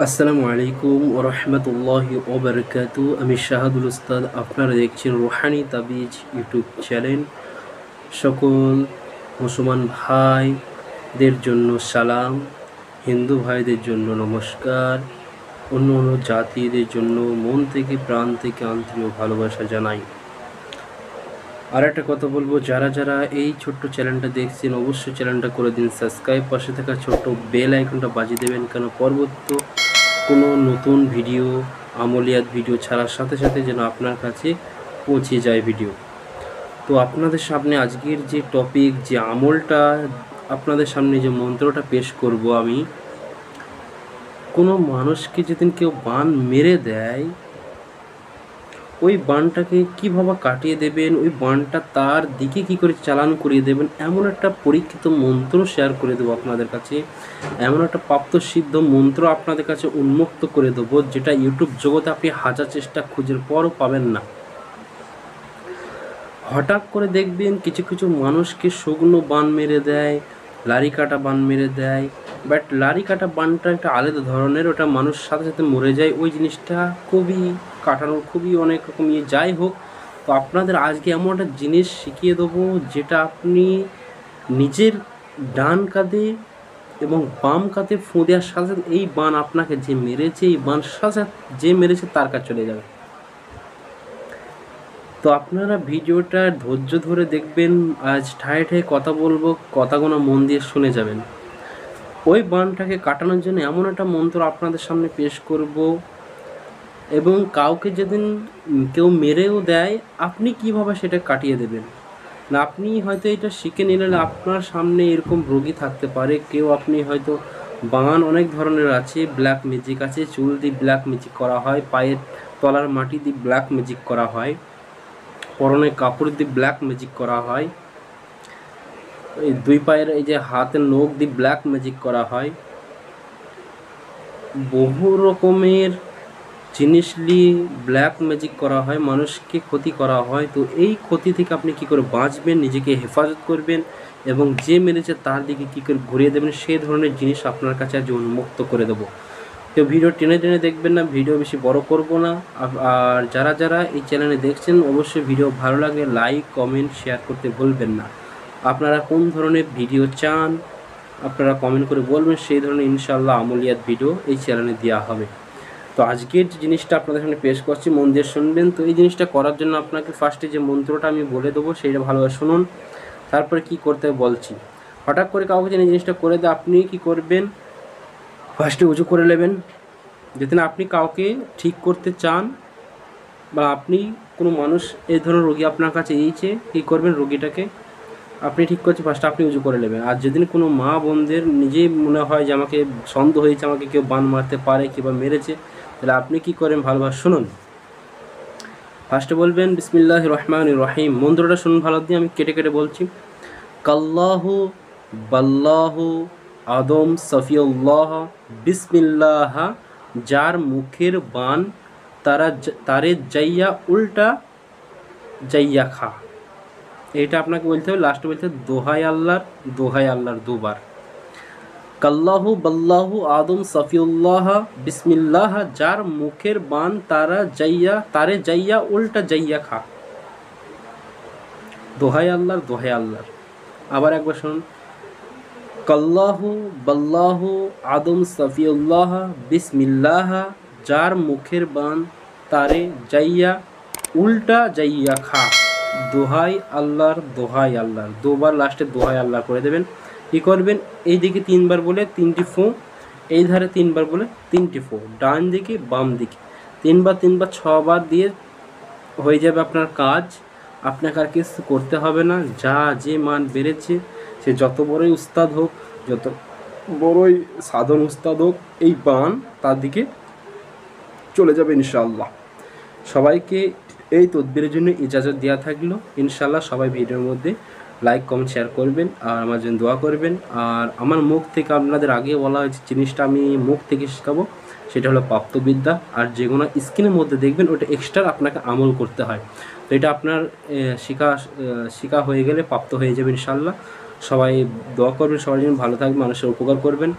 আসসালামু আলাইকুম ওয়া রাহমাতুল্লাহি ওয়া বারাকাতুহু। আমি শাহাদুল উস্তাদ, আপনারা দেখছেন রুহানি তাবিজ ইউটিউব চ্যানেল। সকল মুসলমান ভাইদের জন্য সালাম, হিন্দু ভাইদের জন্য নমস্কার, অন্য অন্য জাতিদের জন্য মন থেকে প্রাণ থেকে আন্তরিক ভালোবাসা জানাই। আর একটা কথা বলবো, যারা যারা এই ছোট্ট চ্যানেলটা দেখছেন অবশ্যই চ্যানেলটা করে দিন সাবস্ক্রাইব, পাশে থাকা ছোট্ট বেল আইকনটা বাজিয়ে দেবেন, কেন পরবর্তী কোনো নতুন ভিডিও আমলিয়াত ভিডিও ছাড়ার সাথে সাথে যেন আপনার কাছে পৌঁছে যায় ভিডিও। তো আপনাদের সামনে আজকের যে টপিক, যে আমলটা আপনাদের সামনে যে মন্ত্রটা পেশ করব আমি, কোনো মানুষকে যেদিন কেউ বান মেরে দেয় ওই বানটাকে কীভাবে কাটিয়ে দেবেন, ওই বানটা তার দিকে কি করে চালান করিয়ে দেবেন, এমন একটা পরীক্ষিত মন্ত্র শেয়ার করে দেবো আপনাদের কাছে। এমন একটা প্রাপ্ত সিদ্ধ মন্ত্র আপনাদের কাছে উন্মুক্ত করে দেবো, যেটা ইউটিউব জগতে আপনি হাজার চেষ্টা খুঁজের পরও পাবেন না। হঠাৎ করে দেখবেন কিছু কিছু মানুষকে শুকনো বান মেরে দেয়, লারি কাটা বান মেরে দেয়, বাট লারি কাটা বানটা একটা আলাদা ধরনের, ওটা মানুষ সাথে সাথে মরে যায়। ওই জিনিসটা খুবই কাটানোর খুবই অনেক রকম যাই হোক, তো আপনাদের আজকে এমন একটা জিনিস শিখিয়ে দেবো যেটা আপনি নিজের ডান কাঁধে এবং বাম কাঁধে ফু দেওয়ার সাথে সাথে এই বান আপনাকে যে মেরেছে, এই বান সাথে সাথে যে মেরেছে তার কাছে চলে যাবে। তো আপনারা ভিডিওটা ধৈর্য ধরে দেখবেন, আজ ঠায় ঠায় কথা বলবো, কথাগুলো মন দিয়ে শুনে যাবেন। ওই বানটাকে কাটানোর জন্য এমন একটা মন্ত্র আপনাদের সামনে পেশ করব, এবং কাউকে যেদিন কেউ মেরেও দেয় আপনি কিভাবে সেটা কাটিয়ে দেবেন না। আপনি হয়তো এটা শিখে নিলেন, আপনার সামনে এরকম রোগী থাকতে পারে, কেউ আপনি হয়তো বান অনেক ধরনের আছে, ব্ল্যাক ম্যাজিক আছে, চুল দিয়ে ব্ল্যাক ম্যাজিক করা হয়, পায়ের তলার মাটি দিয়ে ব্ল্যাক ম্যাজিক করা হয়, পরনে কাপড় দিয়ে ব্ল্যাক ম্যাজিক করা হয়, এই দুই পায়ের এই যে হাতের নখ দিয়ে ব্ল্যাক ম্যাজিক করা হয়, বহু রকমের জিনিস নিয়ে ব্ল্যাক ম্যাজিক করা হয়, মানুষকে ক্ষতি করা হয়। তো এই ক্ষতি থেকে আপনি কি করে বাঁচবেন, নিজেকে হেফাজত করবেন এবং যে মেরেছে তার দিকে কী করে ঘুরিয়ে দেবেন, সেই ধরনের জিনিস আপনার কাছে আজ উন্মুক্ত করে দেবো। তো ভিডিও টেনে টেনে দেখবেন না, ভিডিও বেশি বড় করব না। আর যারা যারা এই চ্যানেলে দেখছেন অবশ্যই ভিডিও ভালো লাগে লাইক কমেন্ট শেয়ার করতে ভুলবেন না। আপনারা কোন ধরনের ভিডিও চান আপনারা কমেন্ট করে বলবেন, সেই ধরনের ইনশাআল্লাহ আমলিয়াত ভিডিও এই চ্যানেলে দেওয়া হবে। তো আজকের যে জিনিসটা আপনাদের সামনে পেশ করছি মন দিয়ে শুনবেন। তো এই জিনিসটা করার জন্য আপনাকে ফার্স্টে যে মন্ত্রটা আমি বলে দেবো সেইটা ভালোভাবে শুনুন, তারপরে কি করতে বলছি। হঠাৎ করে কাউকে যেন জিনিসটা করে দেয়, আপনি কি করবেন, ফার্স্টে উঁচু করে নেবেন। যেদিন আপনি কাউকে ঠিক করতে চান বা আপনি কোনো মানুষ এই ধরনের রোগী আপনার কাছে এইছে, কী করবেন, রোগীটাকে আপনি ঠিক করছে ফার্স্টে আপনি উঁচু করে নেবেন। আর যেদিন কোনো মা বোনদের নিজেই মনে হয় যে আমাকে সন্দেহ হয়েছে, আমাকে কেউ বান মারতে পারে কিংবা মেরেছে, তাহলে আপনি কি করেন ভালোভাবে শুনুন। ফার্স্টে বলবেন বিসমিল্লাহির রহমানির রহিম, মন্ত্রটা শুনুন ভালো দিয়ে, আমি কেটে কেটে বলছি। কাল্লাহু বাল্লাহু আদম সফিউল্লাহ বিসমিল্লাহ, যার মুখের বান তারে যাইয়া উল্টা যাইয়া খা। এটা আপনাকে বলতে হবে, লাস্টে বলতে হবে দোহাই আল্লাহর দুবার। কাল্লাহু বাল্লাহু আদম সফিউল্লাহ বিসমিল্লাহ, যার মুখের বান তারে যাইয়া উল্টা যাইয়া খা। দোহাই আল্লাহর। আবার একবার শুনুন। কাল্লাহু বাল্লাহু আদম সফিউল্লাহ বিসমিল্লাহ, যার মুখের বান তারে যাইয়া উল্টা যাইয়া খা। দোহাই আল্লাহর। দুবার লাস্টে দোহাই আল্লাহ করে দেবেন। কী করবেন, এই দিকে 3 বার বলে 3টি ফোঁ, এই ধারে 3 বার বলে 3টি ফোঁ, ডান দিকে বাম দিকে 3 বার 6 বার দিয়ে হয়ে যাবে আপনার কাজ। আপনাকে আর কিছু করতে হবে না। যে মান বেড়েছে, সে যত বড়ই উস্তাদ হোক, যত বড়ই সাধন উস্তাদ হোক, এই বান তার দিকে চলে যাবে ইনশাআল্লাহ। সবাইকে এই তদবিরের জন্য ইজাজত দেওয়া থাকলো। ইনশাআল্লাহ সবাই ভিডিওর মধ্যে লাইক কমেন্ট শেয়ার করবেন আর আমার জন্য দোয়া করবেন। আর আমার মুখ থেকে আপনাদের আগে বলা হয়েছে জিনিসটা আমি মুখ থেকে শেখাবো, সেটা হলো প্রাপ্তবিদ্যা। আর যেগুলো স্ক্রিনের মধ্যে দেখবেন ওটা এক্সট্রা আপনাকে আমল করতে হয়। তো এটা আপনার শেখা হয়ে গেলে প্রাপ্ত হয়ে যাবে ইনশাআল্লাহ। সবাই দোয়া করবেন, সবার জন্য ভালো থাকবে, মানুষের উপকার করবেন।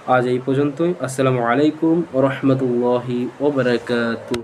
আজ এই পর্যন্তই। আসসালামু আলাইকুম ওয়া রাহমাতুল্লাহি ওয়া বারাকাতুহু।